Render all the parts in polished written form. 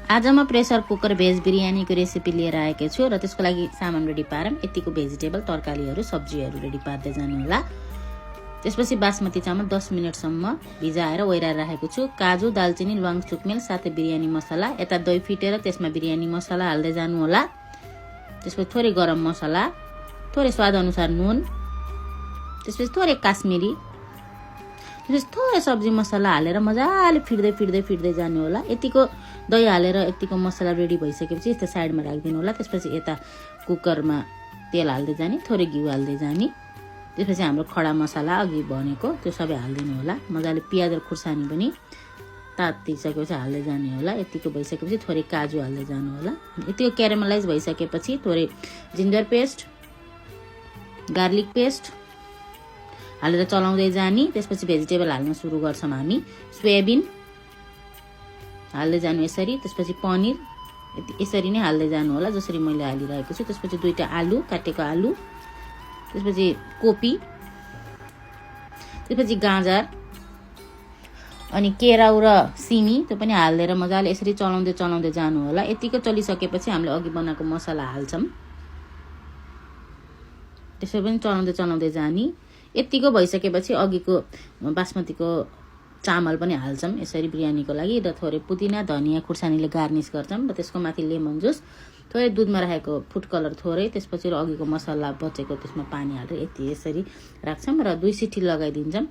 आज म pressure cooker veg बिरयानीको recipe लिएर आएको छु र त्यसको लागि सामान रेडी पारौँ। यतिको भेजिटेबल तरकारीहरू सब्जीहरू रेडी पार्दै जानु होला। त्यसपछि बासमती चामल 10 मिनेटसम्म भिजाएर ओइराएर राखेको छु। काजु, दालचिनी, ल्वाङ, सुकमेल साथै बिरयानी मसला। यता दही फिटेर त्यसमा बिरयानी मसला हाल्दै जानु होला। त्यसपछि थोरै गरम मसला, थोरै स्वाद अनुसार नुन, त्यसपछि थोरै काश्मिरी, त्यसपछि थोरै सब्जी मसला हालेर मजाले फिट्दै जानु होला। यतिको दही हालेर यतिको मसला रेडी भइसकेपछि यस्तो साइडमा राखिदिनु होला। त्यसपछि यता कुकरमा तेल हाल्दै जाने, थोरै घिउ हाल्दै जाने। त्यसपछि हाम्रो खडा मसला अघि भनेको त्यो सबै हालिदिनु होला। मजाले पियाज र खुर्सानी पनि तातिसकेपछि हाल्दै जाने होला। यतिको भइसकेपछि थोरै काजु हाल्दै जानु होला। यतिको क्यारामलाइज भइसकेपछि थोरै जिन्जर पेस्ट, गार्लिक पेस्ट हालेर चलाउँदै जाने। त्यसपछि भेजिटेबल हाल्न सुरु गर्छौँ हामी। सोयाबिन हाल्दै जानु यसरी। त्यसपछि पनिर यसरी नै हाल्दै जानु होला जसरी मैले हालिरहेको छु। त्यसपछि 2टा आलु, काटेको आलु, त्यसपछि कोपी, त्यसपछि गाजर अनि केराउ र सिमी त्यो पनि हालेर मजाले यसरी चलाउँदै जानु होला। यतिको चलिसकेपछि हामीले अघि बनाएको मसला हाल्छौँ। त्यसै पनि चलाउँदै जाने। यतिको भइसकेपछि अघिको बासमतीको चामल पनि हाल्छौँ यसरी बिरयानीको लागि र थोरै पुदिना, धनिया, खुर्सानीले गार्निस गर्छौँ र त्यसको माथि लेमन जुस, थोरै दुधमा राखेको फुड कलर थोरै, त्यसपछि अघिको मसला बचेको त्यसमा पानी हालेर यसरी राख्छौँ र 2 सिटी लगाइदिन्छौँ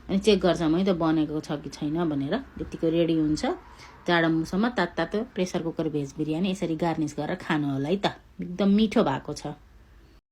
अनि चेक गर्छौँ है त बनेको छ कि छैन भनेर। यतिको रेडी हुन्छ। जाडो मौसममा तातो प्रेसर कुकर भेज बिरयानी यसरी गार्निस गरेर खानु होला है त। एकदम मिठो भएको छ।